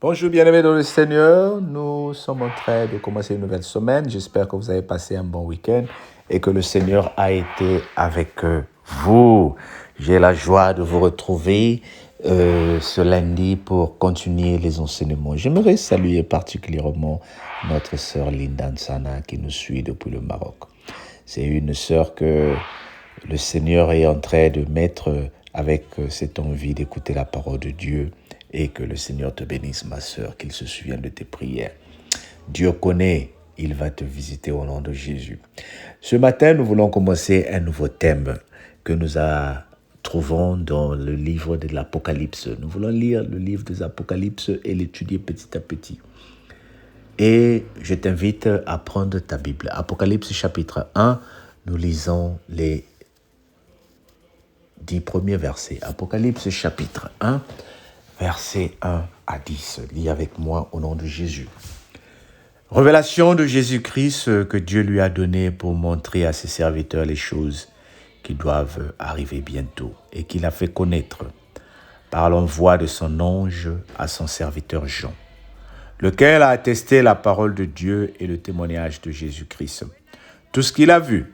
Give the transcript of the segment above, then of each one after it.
Bonjour bien-aimés dans le Seigneur, nous sommes en train de commencer une nouvelle semaine. J'espère que vous avez passé un bon week-end et que le Seigneur a été avec vous. J'ai la joie de vous retrouver ce lundi pour continuer les enseignements. J'aimerais saluer particulièrement notre sœur Linda Nsana qui nous suit depuis le Maroc. C'est une sœur que le Seigneur est en train de mettre avec cette envie d'écouter la parole de Dieu. Et que le Seigneur te bénisse, ma sœur, qu'il se souvienne de tes prières. Dieu connaît, il va te visiter au nom de Jésus. Ce matin, nous voulons commencer un nouveau thème que nous trouvons dans le livre de l'Apocalypse. Nous voulons lire le livre des Apocalypses et l'étudier petit à petit. Et je t'invite à prendre ta Bible. Apocalypse chapitre 1, nous lisons les 10 premiers versets. Apocalypse chapitre 1, versets 1 à 10. Lis avec moi au nom de Jésus. Révélation de Jésus-Christ que Dieu lui a donnée pour montrer à ses serviteurs les choses qui doivent arriver bientôt et qu'il a fait connaître par l'envoi de son ange à son serviteur Jean, lequel a attesté la parole de Dieu et le témoignage de Jésus-Christ. Tout ce qu'il a vu.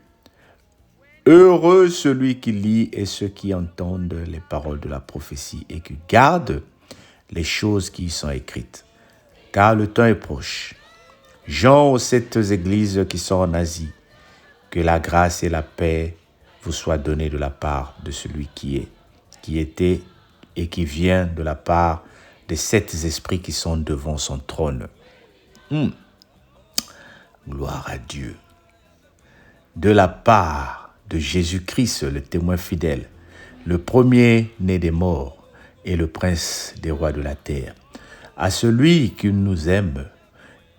Heureux celui qui lit et ceux qui entendent les paroles de la prophétie et qui gardent les choses qui y sont écrites, car le temps est proche. Jean aux 7 églises qui sont en Asie, que la grâce et la paix vous soient données de la part de celui qui était et qui vient de la part des 7 esprits qui sont devant son trône. Gloire à Dieu. De la part de Jésus-Christ, le témoin fidèle, le premier-né des morts, et le prince des rois de la terre, à celui qui nous aime,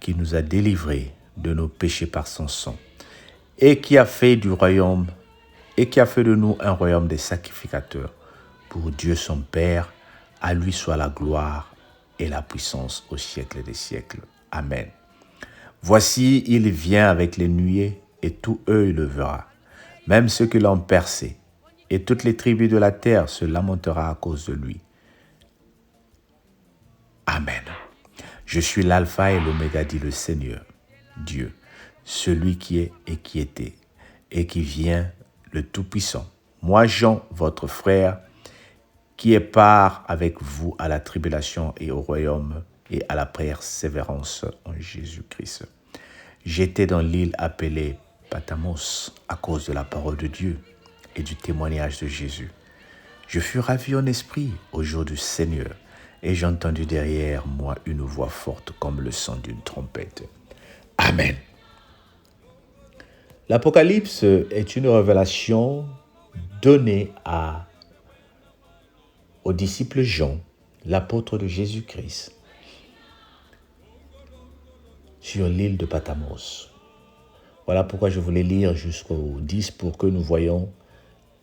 qui nous a délivrés de nos péchés par son sang, et qui a fait de nous un royaume des sacrificateurs, pour Dieu son Père, à lui soit la gloire et la puissance au siècle des siècles. Amen. Voici, il vient avec les nuées, et tout œil le verra, même ceux qui l'ont percé, et toutes les tribus de la terre se lamentera à cause de lui. Amen. Je suis l'alpha et l'oméga, dit le Seigneur, Dieu, celui qui est et qui était, et qui vient, le Tout-Puissant. Moi, Jean, votre frère, qui est part avec vous à la tribulation et au royaume et à la persévérance en Jésus-Christ. J'étais dans l'île appelée Patmos à cause de la parole de Dieu et du témoignage de Jésus. Je fus ravi en esprit au jour du Seigneur, et j'ai entendu derrière moi une voix forte comme le son d'une trompette. Amen. L'Apocalypse est une révélation donnée au disciple Jean, l'apôtre de Jésus-Christ, sur l'île de Patmos. Voilà pourquoi je voulais lire jusqu'au 10 pour que nous voyions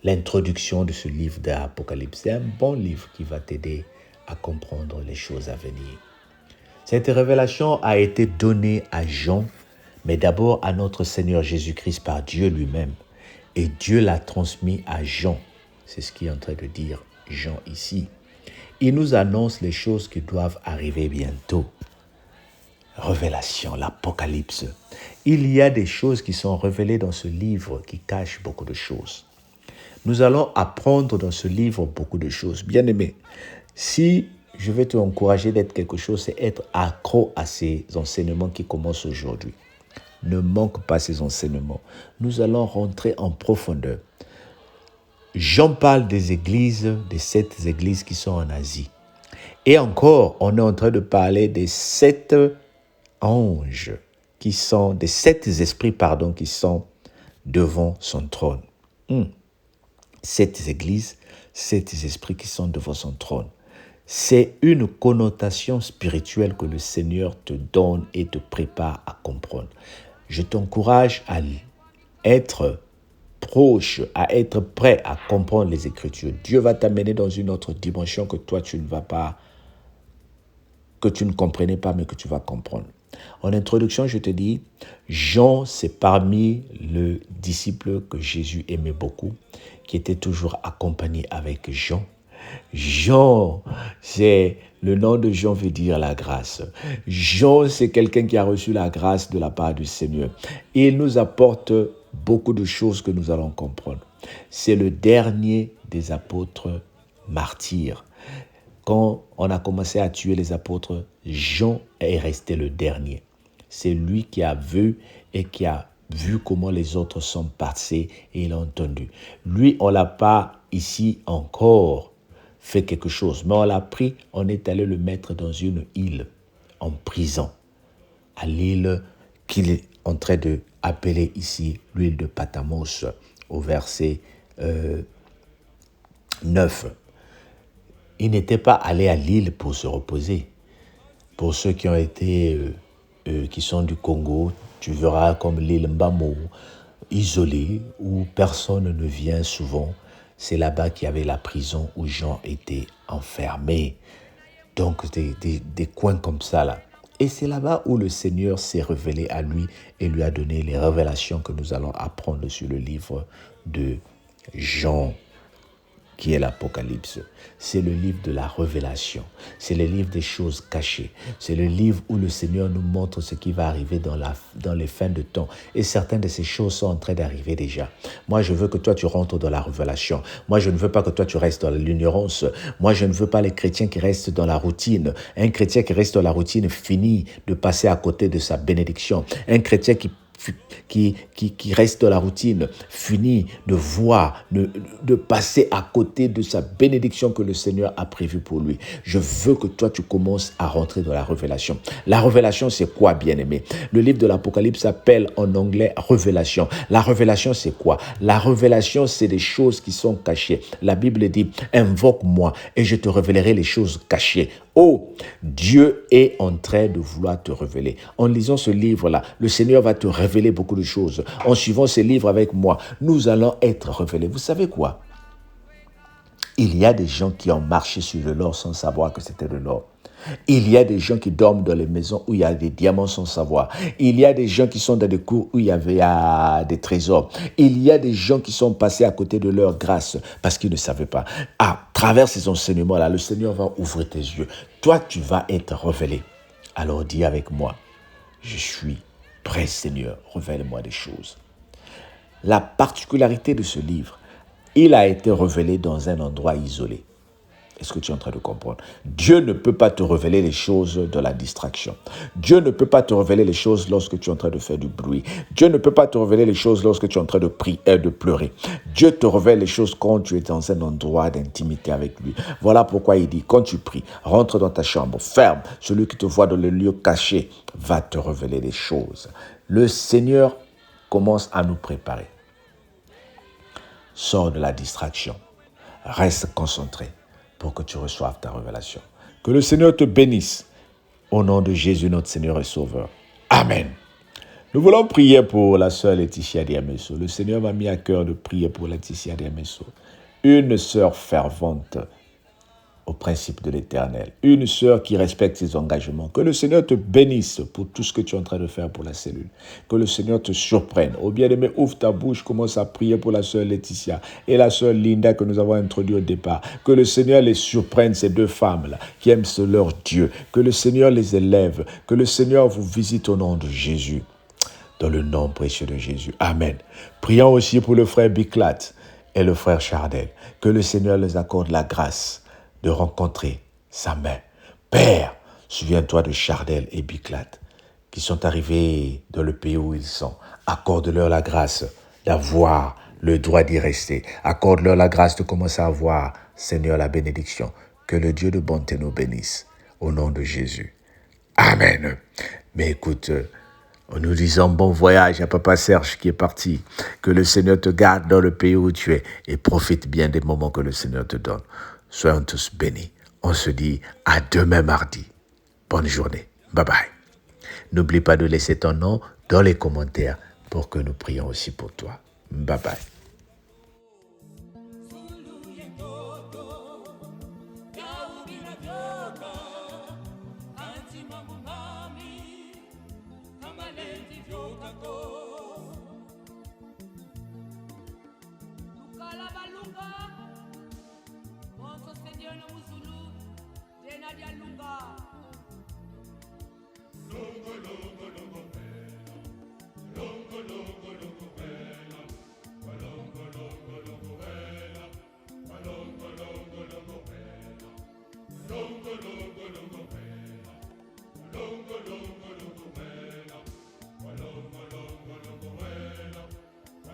l'introduction de ce livre d'Apocalypse. C'est un bon livre qui va t'aider à comprendre les choses à venir. Cette révélation a été donnée à Jean, mais d'abord à notre Seigneur Jésus-Christ par Dieu lui-même. Et Dieu l'a transmis à Jean. C'est ce qu'il est en train de dire Jean ici. Il nous annonce les choses qui doivent arriver bientôt. Révélation, l'Apocalypse. Il y a des choses qui sont révélées dans ce livre qui cachent beaucoup de choses. Nous allons apprendre dans ce livre beaucoup de choses. Bien-aimé, si je vais te encourager d'être quelque chose, c'est être accro à ces enseignements qui commencent aujourd'hui. Ne manque pas ces enseignements. Nous allons rentrer en profondeur. Jean parle des églises, des 7 églises qui sont en Asie. Et encore, on est en train de parler des 7 anges, des 7 esprits, qui sont devant son trône. 7 églises, 7 esprits qui sont devant son trône. C'est une connotation spirituelle que le Seigneur te donne et te prépare à comprendre. Je t'encourage à être proche, à être prêt à comprendre les Écritures. Dieu va t'amener dans une autre dimension que toi tu ne comprenais pas, mais que tu vas comprendre. En introduction, je te dis, Jean, c'est parmi les disciples que Jésus aimait beaucoup, qui était toujours accompagné avec Jean. Jean, c'est le nom de Jean veut dire la grâce. Jean, c'est quelqu'un qui a reçu la grâce de la part du Seigneur. Il nous apporte beaucoup de choses que nous allons comprendre. C'est le dernier des apôtres martyrs. Quand on a commencé à tuer les apôtres, Jean est resté le dernier. C'est lui qui a vu et qui a vu comment les autres sont passés et il a entendu. Lui, on ne l'a pas ici encore fait quelque chose, mais on l'a pris, on est allé le mettre dans une île, en prison, à l'île qu'il est en train d'appeler ici l'île de Patmos, au verset 9. Il n'était pas allé à l'île pour se reposer. Pour ceux qui ont été, qui sont du Congo, tu verras comme l'île Mbamo, isolée, où personne ne vient souvent. C'est là-bas qu'il y avait la prison où Jean était enfermé. Donc des coins comme ça là. Et c'est là-bas où le Seigneur s'est révélé à lui et lui a donné les révélations que nous allons apprendre sur le livre de Jean, qui est l'Apocalypse. C'est le livre de la révélation. C'est le livre des choses cachées. C'est le livre où le Seigneur nous montre ce qui va arriver dans les fins de temps. Et certaines de ces choses sont en train d'arriver déjà. Moi, je veux que toi, tu rentres dans la révélation. Moi, je ne veux pas que toi, tu restes dans l'ignorance. Moi, je ne veux pas les chrétiens qui restent dans la routine. Un chrétien qui reste dans la routine finit de passer à côté de sa bénédiction. Un chrétien qui reste dans la routine, finit de voir, de passer à côté de sa bénédiction que le Seigneur a prévue pour lui. Je veux que toi, tu commences à rentrer dans la révélation. La révélation, c'est quoi, bien-aimé? Le livre de l'Apocalypse s'appelle en anglais révélation. La révélation, c'est quoi? La révélation, c'est des choses qui sont cachées. La Bible dit, invoque-moi et je te révélerai les choses cachées. Oh, Dieu est en train de vouloir te révéler. En lisant ce livre-là, le Seigneur va te révéler beaucoup de choses. En suivant ce livre avec moi, nous allons être révélés. Vous savez quoi? Il y a des gens qui ont marché sur le l'or sans savoir que c'était de l'or. Il y a des gens qui dorment dans les maisons où il y a des diamants sans savoir. Il y a des gens qui sont dans des cours où il y avait des trésors. Il y a des gens qui sont passés à côté de leur grâce parce qu'ils ne savaient pas. À travers ces enseignements-là, le Seigneur va ouvrir tes yeux. Toi, tu vas être révélé. Alors dis avec moi, je suis prêt, Seigneur, révèle-moi des choses. La particularité de ce livre, il a été révélé dans un endroit isolé. Est-ce que tu es en train de comprendre? Dieu ne peut pas te révéler les choses de la distraction. Dieu ne peut pas te révéler les choses lorsque tu es en train de faire du bruit. Dieu ne peut pas te révéler les choses lorsque tu es en train de prier, de pleurer. Dieu te révèle les choses quand tu es dans un endroit d'intimité avec lui. Voilà pourquoi il dit, quand tu pries, rentre dans ta chambre, ferme. Celui qui te voit dans le lieu caché va te révéler les choses. Le Seigneur commence à nous préparer. Sors de la distraction. Reste concentré pour que tu reçoives ta révélation. Que le Seigneur te bénisse. Au nom de Jésus, notre Seigneur et Sauveur. Amen. Nous voulons prier pour la sœur Laetitia Diamesso. Le Seigneur m'a mis à cœur de prier pour Laetitia Diamesso. Une sœur fervente au principe de l'Éternel. Une sœur qui respecte ses engagements. Que le Seigneur te bénisse pour tout ce que tu es en train de faire pour la cellule. Que le Seigneur te surprenne. Au bien-aimé, ouvre ta bouche, commence à prier pour la sœur Laetitia et la sœur Linda que nous avons introduit au départ. Que le Seigneur les surprenne, ces deux femmes-là, qui aiment leur Dieu. Que le Seigneur les élève. Que le Seigneur vous visite au nom de Jésus. Dans le nom précieux de Jésus. Amen. Prions aussi pour le frère Biclat et le frère Chardel. Que le Seigneur les accorde la grâce de rencontrer sa main. Père, souviens-toi de Chardel et Biclat qui sont arrivés dans le pays où ils sont. Accorde-leur la grâce d'avoir le droit d'y rester. Accorde-leur la grâce de commencer à voir, Seigneur, la bénédiction. Que le Dieu de bonté nous bénisse. Au nom de Jésus. Amen. Mais écoute, en nous disant bon voyage à Papa Serge qui est parti. Que le Seigneur te garde dans le pays où tu es et profite bien des moments que le Seigneur te donne. Soyons tous bénis. On se dit à demain mardi. Bonne journée. Bye bye. N'oublie pas de laisser ton nom dans les commentaires pour que nous prions aussi pour toi. Bye bye. Seigneur. Seigneur no muzulu tena dialunga. Longo longo longo bella, longo longo longo bella, longo longo longo bella, longo longo longo bella, longo longo longo bella, longo longo longo bella, longo longo longo bella,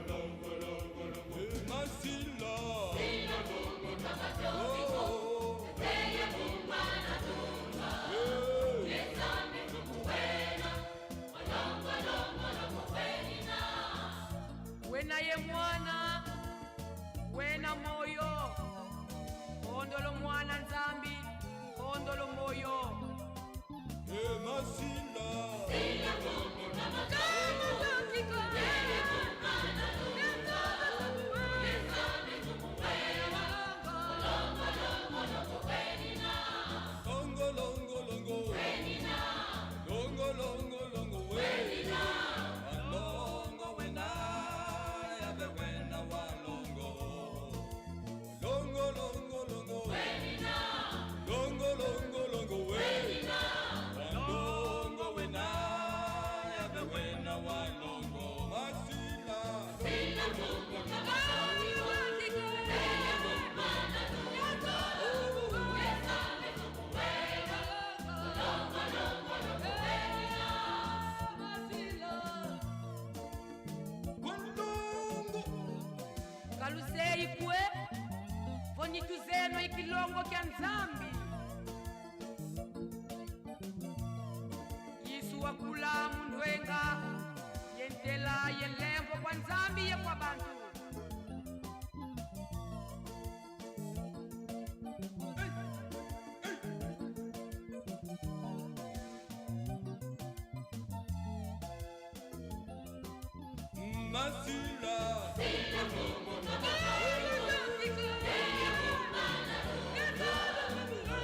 longo longo longo masila, sila mungu takatifu, teye mungu anatunga, nesame mungu wena, longo longo longo wena, wena ye mwana, wena moyo, ondolo mwana nzambi, ondolo moyo. masila, Sila mungu takatifu, teye mungu anatunga, nesame mungu wena, longo longo longo wena, longo longo longo wena, longo longo longo wena, longo wena, yabe wena wa longo, longo longo longo wena, longo longo longo wena, longo wena, yabe wena wa longo masila, sila mungu takatifu, teye mungu anatunga, nesame mungu wena, longo longo longo wena, masila. longo Kalusei kwe vonitu zeno ikilongo kya nzambi Yesu wakula mundwenga yentela yelengo kwa nzambi ye kwa bantu masila, Sila mungu takatifu, teye mungu anatunga,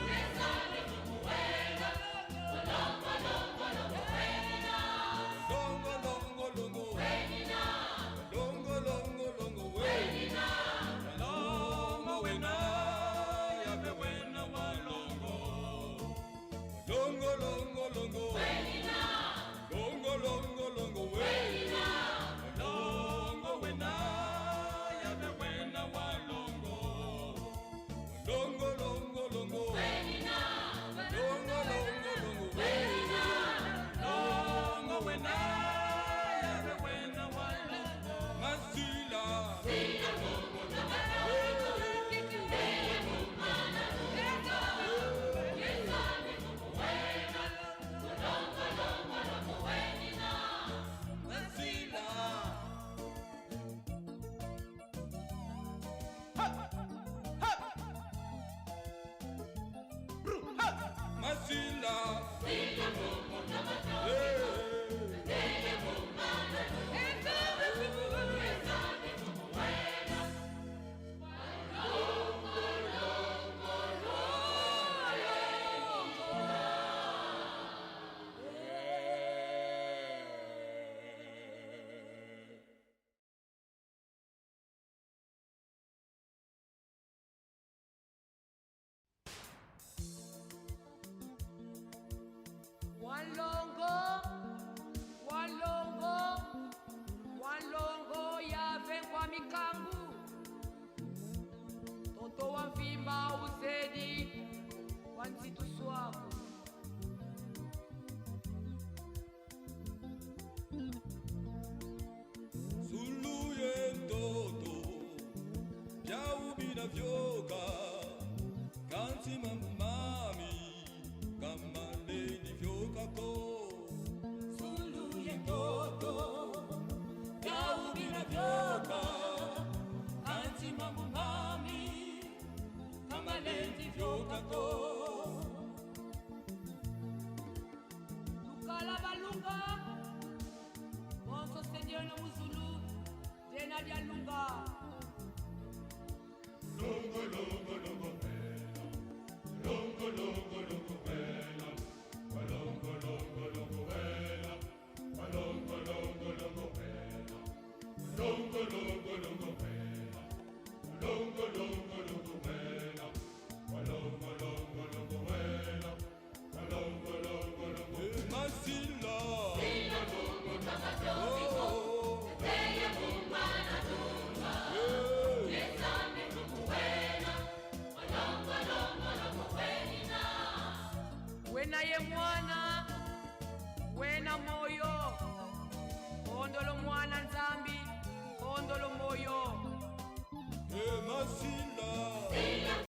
nesame mungu wena, longo longo longo wena, longo longo longo wena, longo longo longo wena, longo wena, yabe wena wa longo, longo longo longo wena, longo longo longo wena, longo wena, yabe wena wa longo, longo longo longo wena, longo longo longo wena, longo wena, yabe wena wa longo masila, sila mungu takatifu, teye mungu anatunga, nesame mungu wena, longo longo longo wena, masila, masila, sila mungu takatifu, teye mungu anatunga, nesame mungu wena, longo longo Walongo, walongo, walongo yave kwa mikambu, toto wa mvimba uzedi wa nzitu swaku. suluye ndoto byaubina vyoka kansi mamami kamaleni vyokako Suluye ndoto, yaubina vyoka, anti mambo mami, kama lenti vyokako. Lukala balunga, bonso Seigneur no muzulu, tena dialunga. longo longo longo bella, longo longo longo bella, longo longo longo bella, longo longo longo bella, longo longo longo bella, longo longo longo bella, longo Oh,